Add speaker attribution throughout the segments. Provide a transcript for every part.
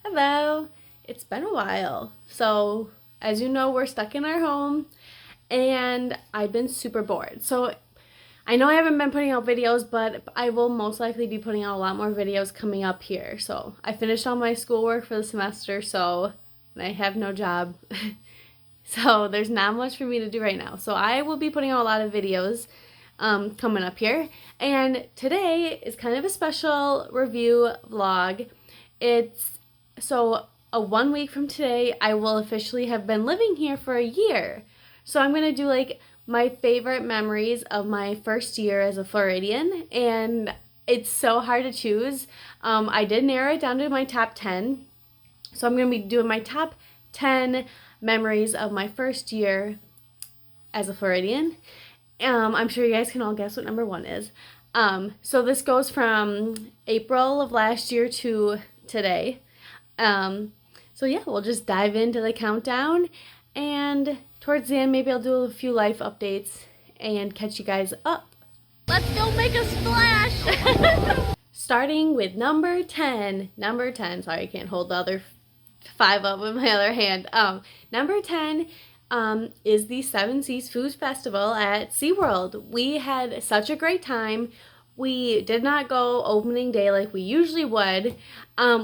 Speaker 1: Hello. It's been a while. So, as you know, we're stuck in our home and I've been super bored. So, I know I haven't been putting out videos, but I will most likely be putting out a lot more videos coming up here. So, I finished all my schoolwork for the semester, so I have no job. So, there's not much for me to do right now. So, I will be putting out a lot of videos coming up here. And today is kind of a special review vlog. It's so a 1 week from today, I will officially have been living here for a year. So I'm gonna do like my favorite memories of my first year as a Floridian, and it's so hard to choose. I did narrow it down to my top 10. So I'm gonna be doing my top 10 memories of my first year as a Floridian. I'm sure you guys can all guess what number one is. So this goes from April of last year to today. So yeah, we'll just dive into the countdown, and towards the end, maybe I'll do a few life updates and catch you guys up. Let's go make a splash! Starting with number 10. Number 10. Sorry, I can't hold the other 5 up with my other hand. Number 10 is the Seven Seas Food Festival at SeaWorld. We had such a great time. We did not go opening day like we usually would.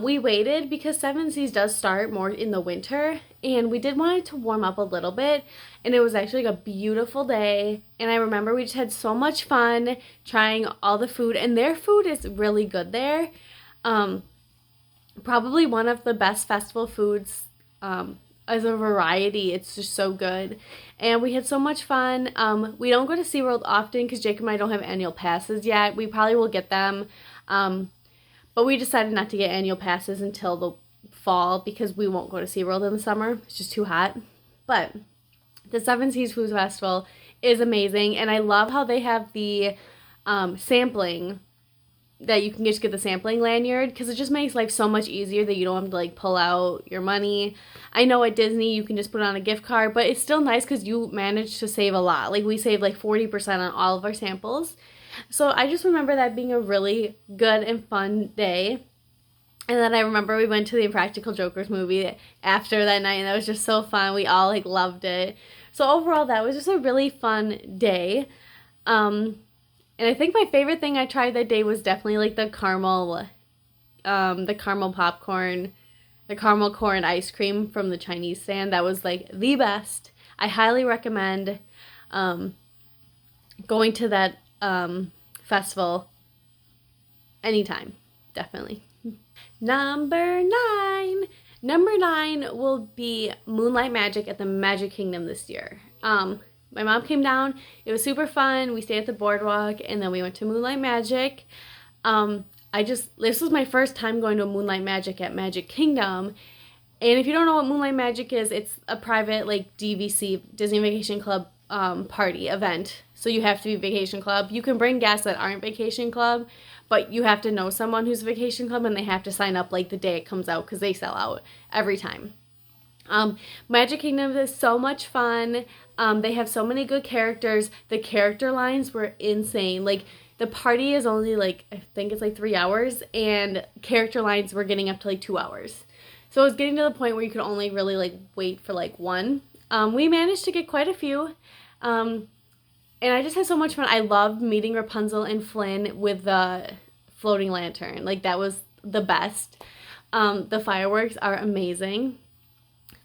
Speaker 1: We waited because Seven Seas does start more in the winter, and we did want it to warm up a little bit, and it was actually like a beautiful day, and I remember we just had so much fun trying all the food, and their food is really good there. Probably one of the best festival foods as a variety. It's just so good. And we had so much fun. We don't go to SeaWorld often because Jake and I don't have annual passes yet. We probably will get them. But we decided not to get annual passes until the fall because we won't go to SeaWorld in the summer. It's just too hot. But the Seven Seas Food Festival is amazing. And I love how they have the sampling, that you can just get the sampling lanyard, because it just makes life so much easier that you don't have to like pull out your money. I know at Disney you can just put on a gift card, but it's still nice because you manage to save a lot. Like we saved like 40% on all of our samples. So I just remember that being a really good and fun day. And then I remember we went to the Impractical Jokers movie after that night, and that was just so fun. We all like loved it. So overall, that was just a really fun day. And I think my favorite thing I tried that day was definitely like the caramel popcorn, the caramel corn ice cream from the Chinese stand. That was like the best. I highly recommend going to that festival anytime. Definitely. Number 9. Number 9 will be Moonlight Magic at the Magic Kingdom this year. My mom came down. It was super fun. We stayed at the boardwalk, and then we went to Moonlight Magic. This was my first time going to Moonlight Magic at Magic Kingdom. And if you don't know what Moonlight Magic is, it's a private like DVC, Disney Vacation Club party event. So you have to be Vacation Club. You can bring guests that aren't Vacation Club, but you have to know someone who's Vacation Club, and they have to sign up like the day it comes out because they sell out every time. Magic Kingdom is so much fun. They have so many good characters. The character lines were insane. Like, the party is only like, I think it's like 3 hours, and character lines were getting up to like 2 hours. So it was getting to the point where you could only really like wait for like one. We managed to get quite a few. And I just had so much fun. I loved meeting Rapunzel and Flynn with the floating lantern. Like, that was the best. The fireworks are amazing.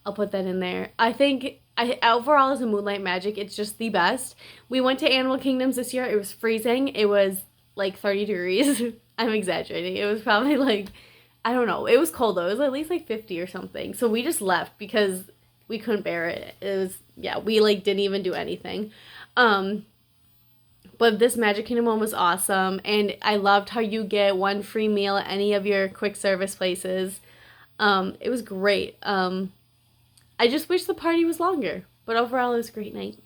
Speaker 1: I'll put that in there. I think overall as a Moonlight Magic, it's just the best. We went to Animal Kingdoms this year. It was freezing. It was like 30 degrees. I'm exaggerating. It was probably like, I don't know. It was cold though. It was at least like 50 or something. So we just left because we couldn't bear it. It was, yeah, we like didn't even do anything. But this Magic Kingdom one was awesome. And I loved how you get one free meal at any of your quick service places. It was great. I just wish the party was longer, but overall it was a great night.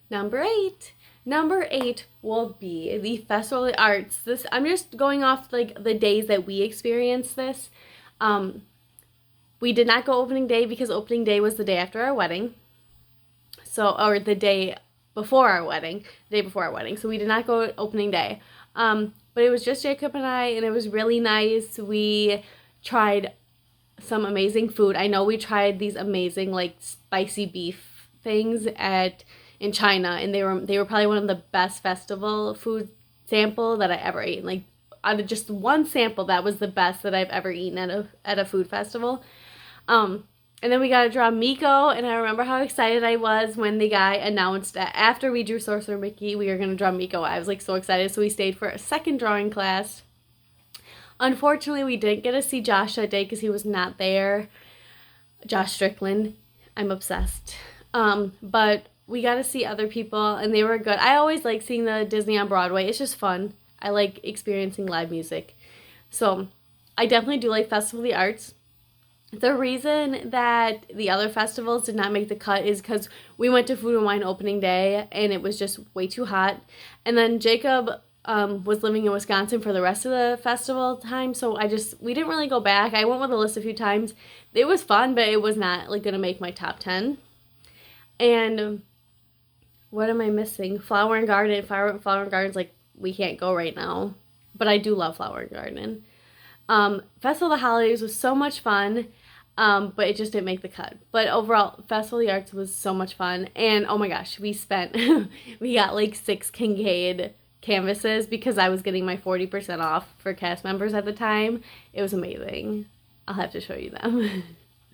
Speaker 1: Number 8. Number 8 will be the Festival of the Arts. I'm just going off like the days that we experienced this. We did not go opening day because opening day was the day after our wedding. Or the day before our wedding, So we did not go opening day. But it was just Jacob and I, and it was really nice. We tried some amazing food. I know we tried these amazing like spicy beef things in China, and they were probably one of the best festival food sample that I ever ate. Like out of just one sample, that was the best that I've ever eaten at a food festival. And then we got to draw Miko, and I remember how excited I was when the guy announced that after we drew Sorcerer Mickey, we were going to draw Miko. I was like so excited, so we stayed for a second drawing class. Unfortunately, we didn't get to see Josh that day because he was not there. Josh Strickland. I'm obsessed. But we got to see other people, and they were good. I always like seeing the Disney on Broadway. It's just fun. I like experiencing live music. So I definitely do like Festival of the Arts. The reason that the other festivals did not make the cut is because we went to Food and Wine opening day, and it was just way too hot. And then Jacob was living in Wisconsin for the rest of the festival time, so we didn't really go back. I went with a list a few times. It was fun, but it was not like gonna make my top 10. And what am I missing? Flower and Garden. Flower and Garden's like, we can't go right now, but I do love Flower and Garden. Festival of the Holidays was so much fun, but it just didn't make the cut. But overall, Festival of the Arts was so much fun, and oh my gosh, we got like 6 Kincaid canvases because I was getting my 40% off for cast members at the time. It was amazing. I'll have to show you them.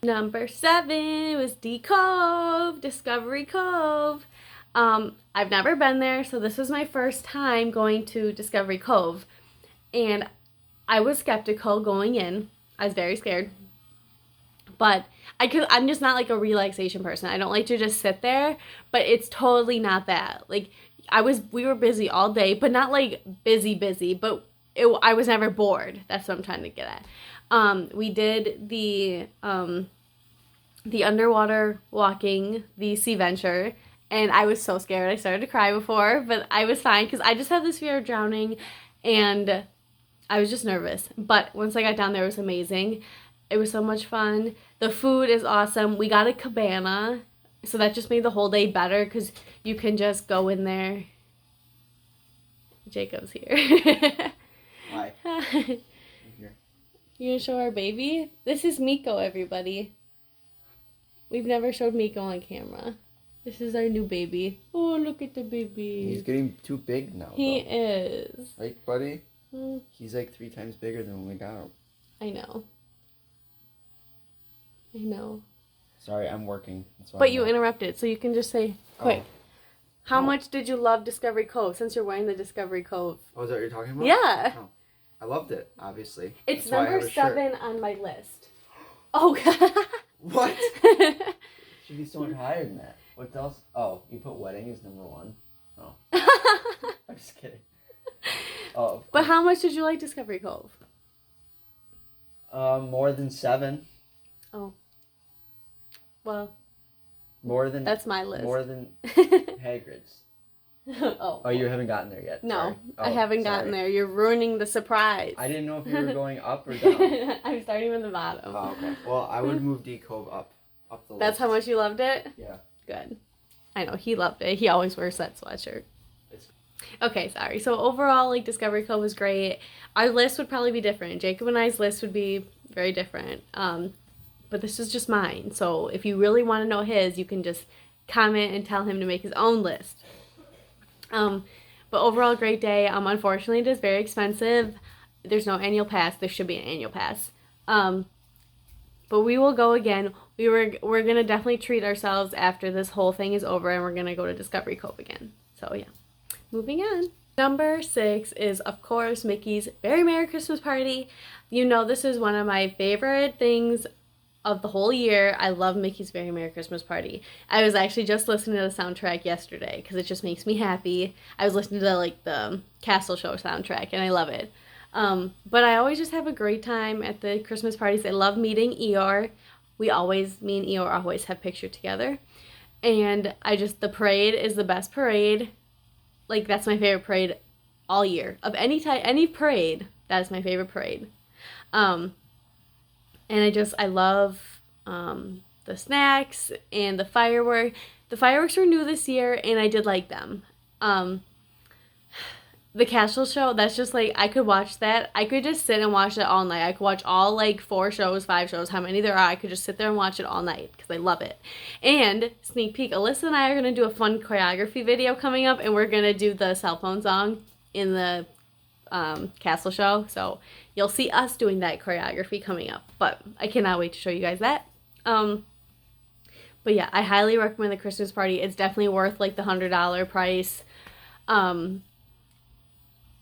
Speaker 1: Number 7 was Discovery Cove. I've never been there, so this was my first time going to Discovery Cove, and I was skeptical going in. I was very scared, but I'm just not like a relaxation person. I don't like to just sit there, but it's totally not that. Like we were busy all day, but not like busy, but I was never bored. That's what I'm trying to get at. We did the underwater walking, the Sea Venture, and I was so scared. I started to cry before, but I was fine because I just have this fear of drowning, and I was just nervous. But once I got down there, it was amazing. It was so much fun. The food is awesome. We got a cabana, so that just made the whole day better because you can just go in there. Jacob's here.
Speaker 2: Hi.
Speaker 1: Hi.
Speaker 2: I'm here.
Speaker 1: You gonna show our baby? This is Miko, everybody. We've never showed Miko on camera. This is our new baby. Oh, look at the baby.
Speaker 2: He's getting too big now.
Speaker 1: He is.
Speaker 2: Right, buddy?
Speaker 1: Mm.
Speaker 2: He's like 3 times bigger than when we got him.
Speaker 1: I know.
Speaker 2: Sorry, I'm working. That's why
Speaker 1: But you interrupted, so you can just say, quick.
Speaker 2: Oh.
Speaker 1: How much did you love Discovery Cove since you're wearing the Discovery Cove?
Speaker 2: Oh, is that what you're talking about?
Speaker 1: Yeah.
Speaker 2: Oh. I loved it, obviously.
Speaker 1: It's
Speaker 2: That's why I
Speaker 1: number
Speaker 2: have a
Speaker 1: 7
Speaker 2: shirt.
Speaker 1: on my list. Oh, God.
Speaker 2: What? Should be so much higher than that. What else? Oh, you put wedding as number 1? Oh. I'm just kidding. Oh.
Speaker 1: But how much did you like Discovery Cove?
Speaker 2: More than 7.
Speaker 1: Oh. Well.
Speaker 2: More than.
Speaker 1: That's my list.
Speaker 2: More than Hagrids.
Speaker 1: Oh.
Speaker 2: Oh, you haven't gotten there yet.
Speaker 1: No,
Speaker 2: Sorry.
Speaker 1: I
Speaker 2: Oh,
Speaker 1: haven't gotten there. You're ruining the surprise.
Speaker 2: I didn't know if you were going up or down.
Speaker 1: I'm starting from the bottom.
Speaker 2: Oh, okay. Well, I would move D Cove up the list.
Speaker 1: That's how much you loved it?
Speaker 2: Yeah.
Speaker 1: Good. I know, he loved it. He always wears that sweatshirt. Okay, sorry. So overall, like, Discovery Cove was great. Our list would probably be different. Jacob and I's list would be very different. But this is just mine. So if you really want to know his, you can just comment and tell him to make his own list. But overall, great day. Unfortunately, it is very expensive. There's no annual pass. There should be an annual pass. But we will go again. We're going to definitely treat ourselves after this whole thing is over, and we're going to go to Discovery Cove again. So, yeah. Moving on. Number 6 is, of course, Mickey's Very Merry Christmas Party. You know, this is one of my favorite things of the whole year. I love Mickey's Very Merry Christmas Party. I was actually just listening to the soundtrack yesterday because it just makes me happy. I was listening to like the Castle Show soundtrack, and I love it. But I always just have a great time at the Christmas parties. I love meeting Eeyore. Me and Eeyore always have pictures together. And the parade is the best parade. Like, that's my favorite parade all year. Of any type, any parade, that is my favorite parade. And I love the snacks and the fireworks. The fireworks were new this year, and I did like them. the castle show, that's just like, I could watch that. I could just sit and watch it all night. I could watch all like 4 shows, 5 shows, how many there are. I could just sit there and watch it all night because I love it. And sneak peek, Alyssa and I are going to do a fun choreography video coming up, and we're going to do the cell phone song in the castle show. So you'll see us doing that choreography coming up. But I cannot wait to show you guys that. But yeah, I highly recommend the Christmas party. It's definitely worth like the $100 price.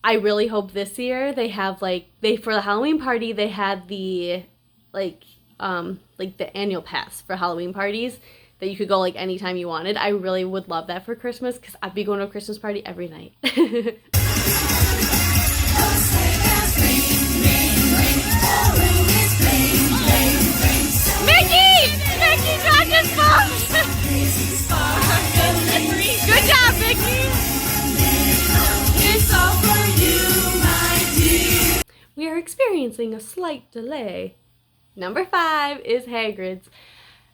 Speaker 1: I really hope this year they have for the Halloween party they had the like the annual pass for Halloween parties that you could go like anytime you wanted. I really would love that for Christmas because I'd be going to a Christmas party every night. Mickey! Mickey dropped his phone! Good job, Mickey! It's all for you, my dear. We are experiencing a slight delay. Number 5 is Hagrids.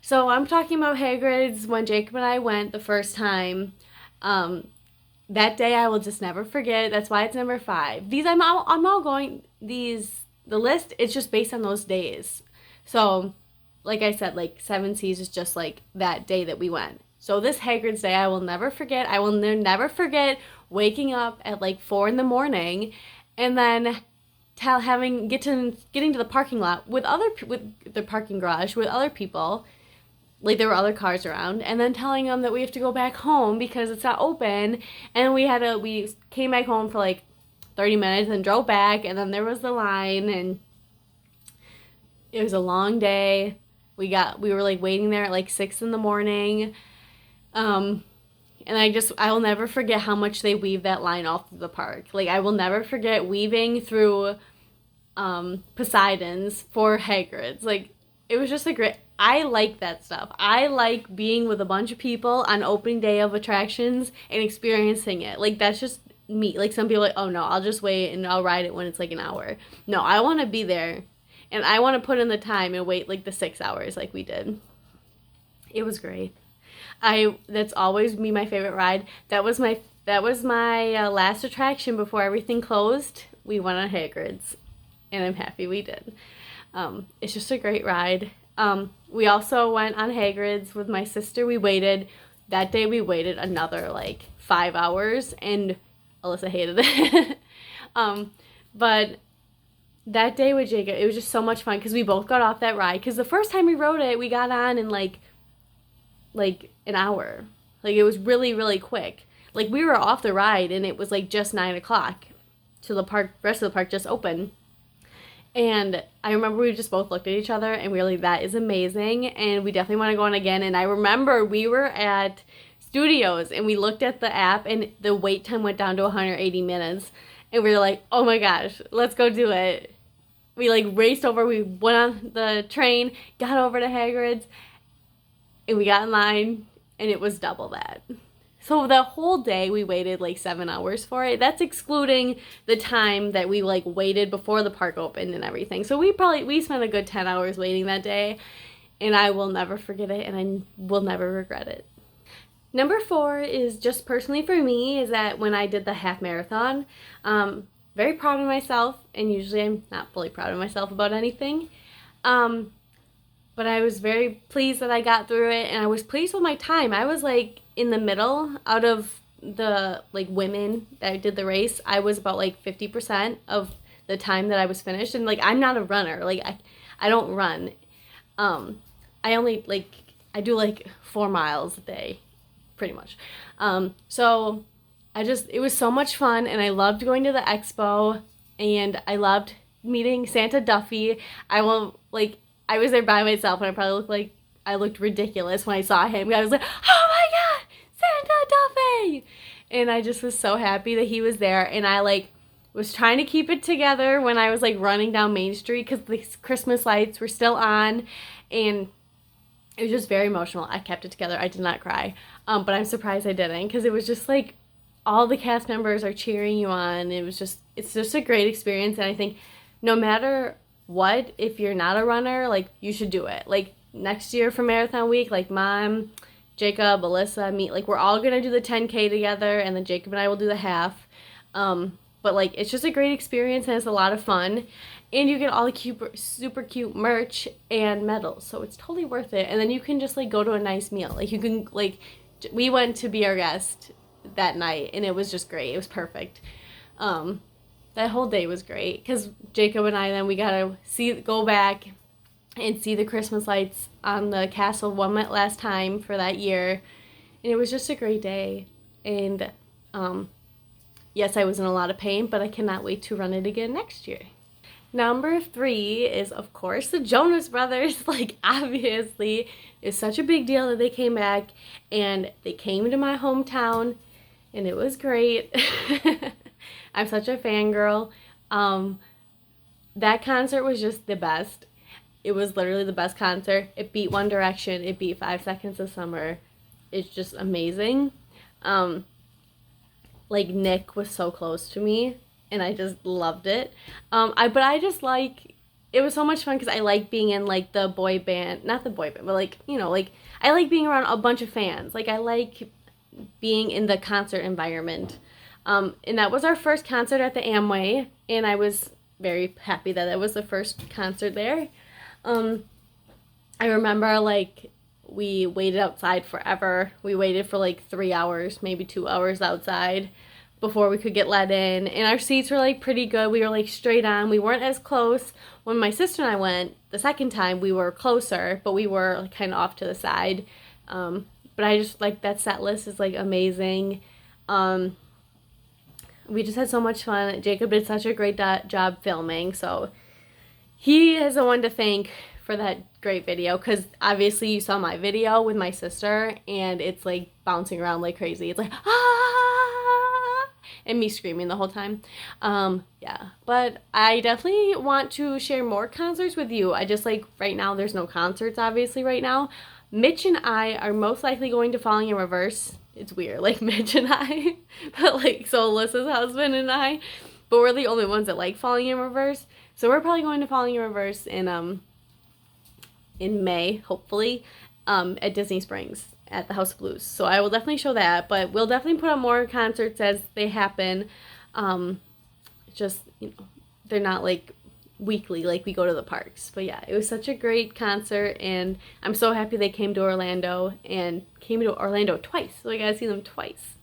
Speaker 1: So I'm talking about Hagrids when Jacob and I went the first time. That day I will just never forget. That's why it's number 5. I'm all going the list is just based on those days. So like I said, like 7 Seas is just like that day that we went. So this Hagrid's day I will never forget. I will never forget waking up at like 4 in the morning and then getting to the parking lot with the parking garage with other people, like there were other cars around, and then telling them that we have to go back home because it's not open, and we came back home for like 30 minutes and drove back, and then there was the line, and it was a long day. We were like waiting there at like 6 in the morning. And I will never forget how much they weave that line off of the park. Like, I will never forget weaving through Poseidon's for Hagrids. Like, it was just I like that stuff. I like being with a bunch of people on opening day of attractions and experiencing it. Like, that's just me. Like, some people are like, oh no, I'll just wait and I'll ride it when it's like an hour. No, I want to be there. And I want to put in the time and wait like the 6 hours like we did. It was great. That's always be my favorite ride. That was my last attraction before everything closed. We went on Hagrids, and I'm happy we did. It's just a great ride. We also went on Hagrids with my sister. That day we waited another like 5 hours, and Alyssa hated it. But that day with Jacob, it was just so much fun because we both got off that ride. Because the first time we rode it, we got on in like an hour. Like, it was really, really quick. Like, we were off the ride and it was like just 9 o'clock. So the rest of the park just opened. And I remember we just both looked at each other and we were like, that is amazing. And we definitely want to go on again. And I remember we were at Studios and we looked at the app and the wait time went down to 180 minutes. And we were like, oh my gosh, let's go do it. We like raced over. We went on the train, got over to Hagrid's, and we got in line, and it was double that. So the whole day, we waited like 7 hours for it. That's excluding the time that we like waited before the park opened and everything. So we spent a good 10 hours waiting that day, and I will never forget it, and I will never regret it. Number 4 is just personally for me, is that when I did the half marathon, very proud of myself, and usually I'm not fully proud of myself about anything. But I was very pleased that I got through it, and I was pleased with my time. I was like in the middle out of the like women that did the race. I was about like 50% of the time that I was finished, and like I'm not a runner. Like I don't run. I only I do like 4 miles a day, pretty much. So it was so much fun, and I loved going to the expo, and I loved meeting Santa Duffy. I was there by myself, and I looked ridiculous when I saw him. I was like, oh my god, Santa Duffy! And I just was so happy that he was there, and I was trying to keep it together when I was running down Main Street because the Christmas lights were still on, and it was just very emotional. I kept it together. I did not cry, but I'm surprised I didn't because it was just all the cast members are cheering you on. It's just a great experience, and I think no matter what, if you're not a runner, you should do it. Next year for Marathon Week, Mom, Jacob, Alyssa, me, we're all gonna do the 10K together, and then Jacob and I will do the half. but like it's just a great experience and it's a lot of fun. And you get all the cute, super cute merch and medals, so it's totally worth it. And then you can just like go to a nice meal. Like you can like, we went to Be Our Guest that night, and it was just great. It was perfect. That whole day was great because Jacob and I then we got to go back and see the Christmas lights on the castle one last time for that year, and it was just a great day. And yes, I was in a lot of pain, but I cannot wait to run it again next year. Number 3 is, of course, the Jonas Brothers. Like, obviously, it's such a big deal that they came back, and they came to my hometown, and it was great. I'm such a fangirl. That concert was just the best. It was literally the best concert. It beat One Direction. It beat 5 Seconds of Summer. It's just amazing. Like, Nick was so close to me, and I just loved it. But I just like, it was so much fun because I like being in like the boy band, not the boy band, but like, you know, like I like being around a bunch of fans. Like I like being in the concert environment. And that was our first concert at the Amway, and I was very happy that it was the first concert there. I remember like we waited outside forever. We waited for like 3 hours, maybe 2 hours outside before we could get let in, and our seats were like pretty good. We were like straight on. We weren't as close. When my sister and I went the second time, we were closer, but we were like kind of off to the side. But I just like that set list is like amazing. We just had so much fun. Jacob did such a great job filming, so he is the one to thank for that great video, because obviously you saw my video with my sister, and it's like bouncing around like crazy. It's like, ah, and me screaming the whole time. Yeah, but I definitely want to share more concerts with you. I just like, right now there's no concerts obviously right now. Mitch and I are most likely going to Falling in Reverse. It's weird, like Mitch and I, but like, so Alyssa's husband and I, but we're the only ones that like Falling in Reverse. So we're probably going to Falling in Reverse in May, hopefully, at Disney Springs at the House of Blues. So I will definitely show that, but we'll definitely put on more concerts as they happen. Just, you know, they're not like weekly like we go to the parks. But yeah, it was such a great concert, and I'm so happy they came to Orlando, and came to Orlando twice, so I got to see them twice.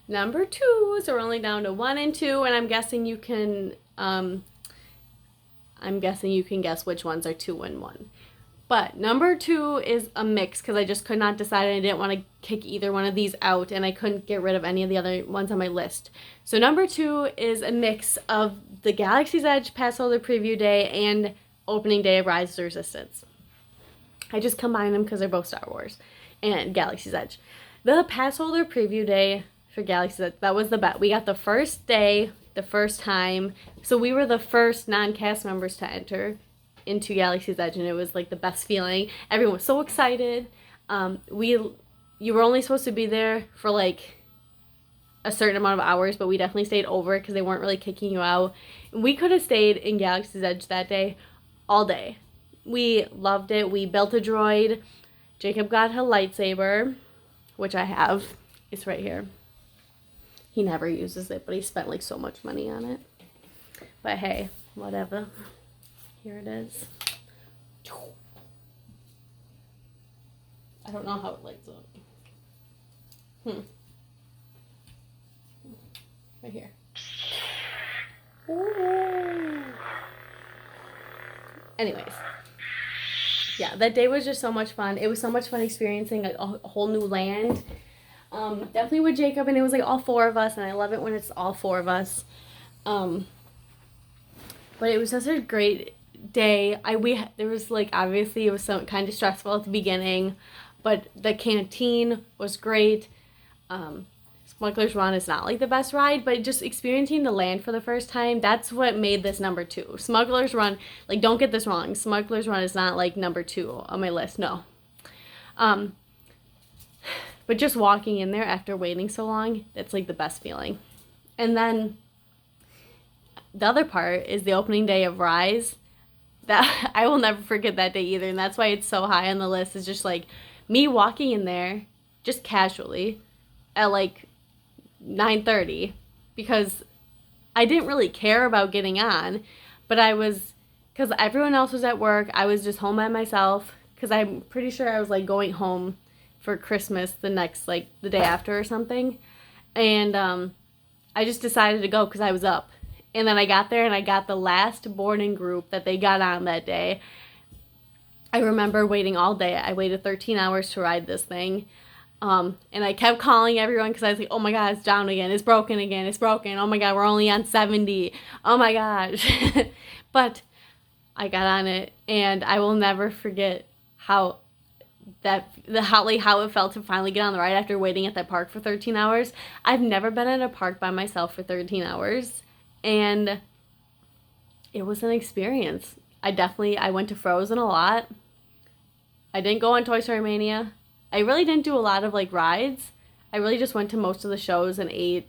Speaker 1: Number 2, so we're only down to 1 and 2, and I'm guessing you can guess which ones are 2 and 1. But number 2 is a mix, because I just could not decide, and I didn't want to kick either one of these out, and I couldn't get rid of any of the other ones on my list. So number 2 is a mix of the Galaxy's Edge Passholder Preview Day and Opening Day of Rise of the Resistance. I just combined them because they're both Star Wars and Galaxy's Edge. The Passholder Preview Day for Galaxy's Edge, that was the bet. We got the first day, the first time, so we were the first non-cast members to enter into Galaxy's Edge, and it was like the best feeling. Everyone was so excited. You were only supposed to be there for like a certain amount of hours, but we definitely stayed over because they weren't really kicking you out. We could have stayed in Galaxy's Edge that day all day. We loved it. We built a droid. Jacob got a lightsaber, which I have. It's right here. He never uses it, but he spent like so much money on it. But hey, whatever. Here it is. I don't know how it lights up. Right here. Ooh. Anyways. Yeah, that day was just so much fun. It was so much fun experiencing like a whole new land. Definitely with Jacob, and it was like all 4 of us, and I love it when it's all 4 of us. But it was such a great day. There was like, obviously it was so kind of stressful at the beginning, but the canteen was great. Smuggler's Run is not like the best ride, but just experiencing the land for the first time, that's what made this number 2. Smuggler's Run, like, don't get this wrong, Smuggler's Run is not like number 2 on my list, no. But just walking in there after waiting so long, it's like the best feeling. And then the other part is the opening day of Rise. That I will never forget that day either, and that's why it's so high on the list. Is just like me walking in there just casually at like 9:30 because I didn't really care about getting on, but because everyone else was at work, I was just home by myself because I'm pretty sure I was like going home for Christmas the day after or something, and I just decided to go because I was up. And then I got there and I got the last boarding group that they got on that day. I remember waiting all day. I waited 13 hours to ride this thing. And I kept calling everyone because I was like, oh my God, it's down again. It's broken again. It's broken. Oh my God, we're only on 70. Oh my gosh. But I got on it and I will never forget how it felt to finally get on the ride after waiting at that park for 13 hours. I've never been at a park by myself for 13 hours. And it was an experience. I went to Frozen a lot. I didn't go on Toy Story Mania. I really didn't do a lot of like rides. I really just went to most of the shows and ate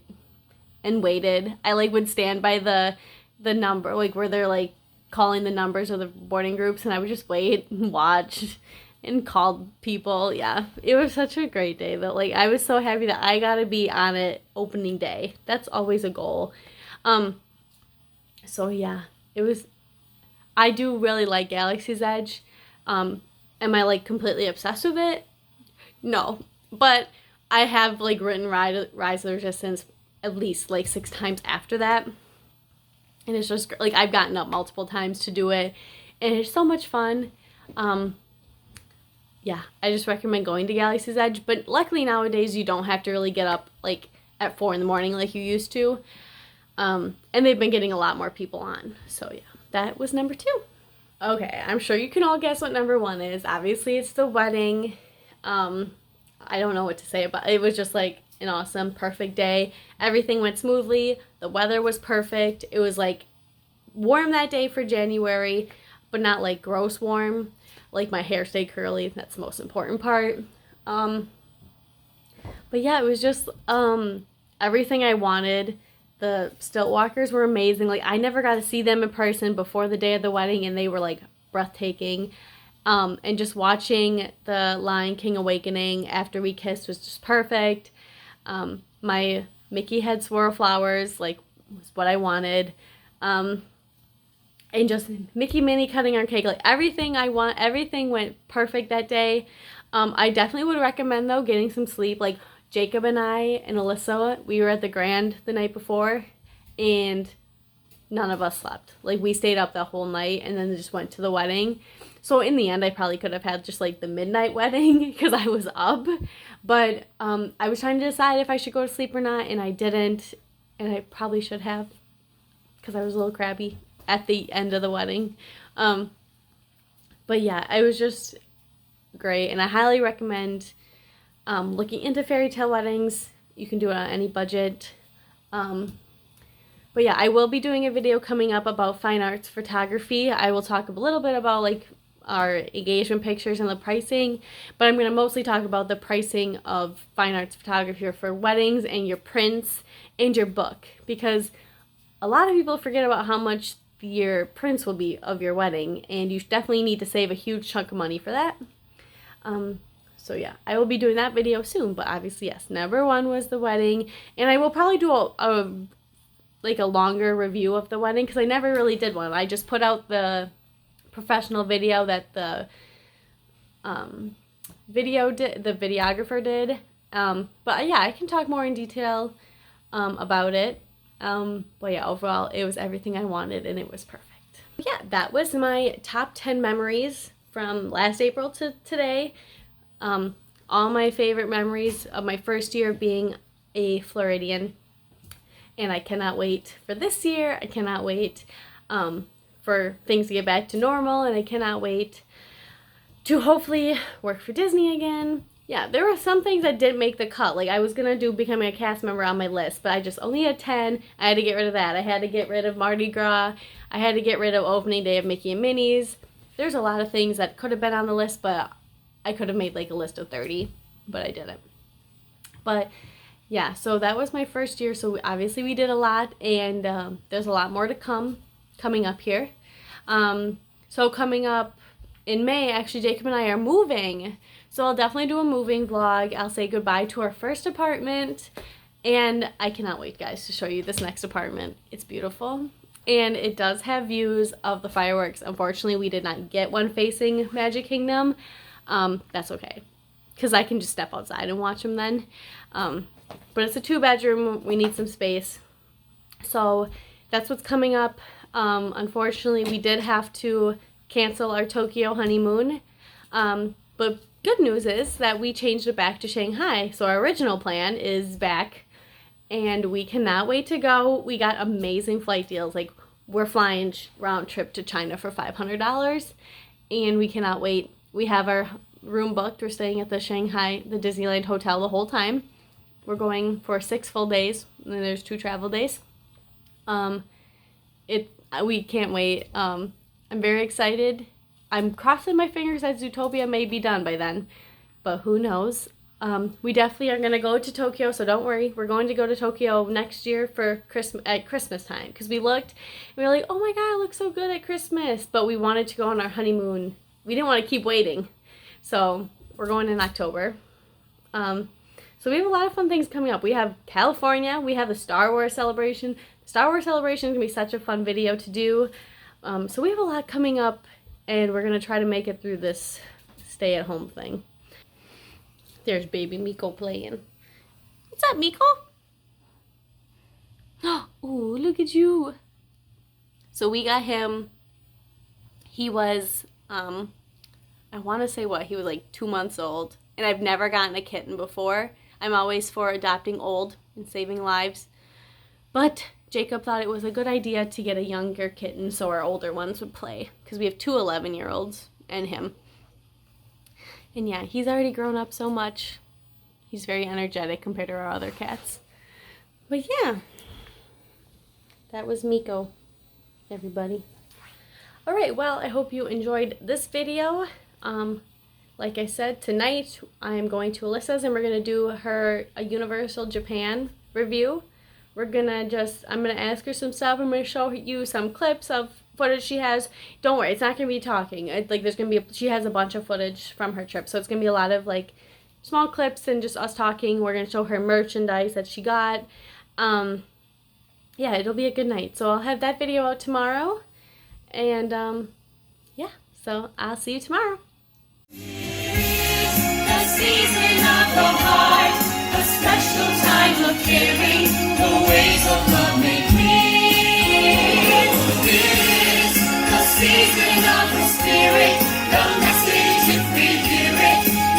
Speaker 1: and waited. I like would stand by the number, like where they're like calling the numbers of the boarding groups, and I would just wait and watch and call people. Yeah, it was such a great day. But like I was so happy that I got to be on it opening day. That's always a goal. So yeah, I do really like Galaxy's Edge. Am I like completely obsessed with it? No, but I have like ridden Rise of the Resistance at least like 6 times after that. And it's just like I've gotten up multiple times to do it and it's so much fun. Yeah, I just recommend going to Galaxy's Edge, but luckily nowadays you don't have to really get up like at 4 a.m. like you used to. And they've been getting a lot more people on. So yeah, that was number 2. Okay, I'm sure you can all guess what number 1 is. Obviously, it's the wedding. I don't know what to say about it. It was just like an awesome, perfect day. Everything went smoothly. The weather was perfect. It was like warm that day for January, but not like gross warm. Like my hair stayed curly. That's the most important part. But yeah, it was just everything I wanted. The stilt walkers were amazing. Like I never got to see them in person before the day of the wedding, and they were like breathtaking. And just watching the Lion King Awakening after we kissed was just perfect. My Mickey head swirl flowers like was what I wanted. And just Mickey Minnie cutting our cake, like everything went perfect that day. I definitely would recommend though getting some sleep. Like Jacob and I and Alyssa, we were at the Grand the night before, and none of us slept. Like we stayed up the whole night and then just went to the wedding. So in the end, I probably could have had just like the midnight wedding because I was up. But I was trying to decide if I should go to sleep or not, and I didn't. And I probably should have because I was a little crabby at the end of the wedding. But yeah, it was just great, and I highly recommend looking into fairy tale weddings. You can do it on any budget. But yeah, I will be doing a video coming up about fine arts photography. I will talk a little bit about like our engagement pictures and the pricing, but I'm going to mostly talk about the pricing of fine arts photography for weddings and your prints and your book, because a lot of people forget about how much your prints will be of your wedding, and you definitely need to save a huge chunk of money for that. So yeah, I will be doing that video soon, but obviously yes, number 1 was the wedding, and I will probably do a longer review of the wedding because I never really did one. I just put out the professional video that the videographer did. But yeah, I can talk more in detail about it. But yeah, overall, it was everything I wanted and it was perfect. Yeah, that was my top 10 memories from last April to today. All my favorite memories of my first year being a Floridian. And I cannot wait for this year. I cannot wait for things to get back to normal. And I cannot wait to hopefully work for Disney again. Yeah, there were some things that didn't make the cut. Like I was going to do becoming a cast member on my list, but I just only had 10. I had to get rid of that. I had to get rid of Mardi Gras. I had to get rid of opening day of Mickey and Minnie's. There's a lot of things that could have been on the list, but I could have made like a list of 30, but I didn't. But yeah, so that was my first year. So obviously we did a lot, and there's a lot more to coming up here. So coming up in May, actually Jacob and I are moving. So I'll definitely do a moving vlog. I'll say goodbye to our first apartment, and I cannot wait, guys, to show you this next apartment. It's beautiful, and it does have views of the fireworks. Unfortunately, we did not get one facing Magic Kingdom. That's okay, because I can just step outside and watch them then. But it's a 2-bedroom. We need some space. So that's what's coming up. Unfortunately, we did have to cancel our Tokyo honeymoon. But good news is that we changed it back to Shanghai. So our original plan is back, and we cannot wait to go. We got amazing flight deals. Like, we're flying round trip to China for $500, and we cannot wait. We have our room booked. We're staying at the Disneyland hotel the whole time. We're going for 6 full days, and then there's 2 travel days. We can't wait. I'm very excited. I'm crossing my fingers that Zootopia may be done by then, but who knows. We definitely are going to go to Tokyo, so don't worry. We're going to go to Tokyo next year for at Christmas time, because we looked, and we were like, oh my god, it looks so good at Christmas, but we wanted to go on our honeymoon. We didn't want to keep waiting, so we're going in October. So we have a lot of fun things coming up. We have California. We have the Star Wars celebration. The Star Wars celebration is going to be such a fun video to do. So we have a lot coming up, and we're going to try to make it through this stay-at-home thing. There's baby Miko playing. What's up, Miko? Oh, look at you. So we got him. He was, I want to say he was like 2 months old. And I've never gotten a kitten before. I'm always for adopting old and saving lives. But Jacob thought it was a good idea to get a younger kitten so our older ones would play. Because we have 2 11-year-olds and him. And yeah, he's already grown up so much. He's very energetic compared to our other cats. But yeah, that was Miko, everybody. Alright, well, I hope you enjoyed this video. Like I said, tonight I'm going to Alyssa's and we're going to do a Universal Japan review. I'm going to ask her some stuff. I'm going to show you some clips of footage she has. Don't worry, it's not going to be talking. She has a bunch of footage from her trip. So it's going to be a lot of like small clips and just us talking. We're going to show her merchandise that she got. Yeah, it'll be a good night. So I'll have that video out tomorrow. And yeah, so I'll see you tomorrow.
Speaker 3: The season of the heart, a special time of hearing the ways of love.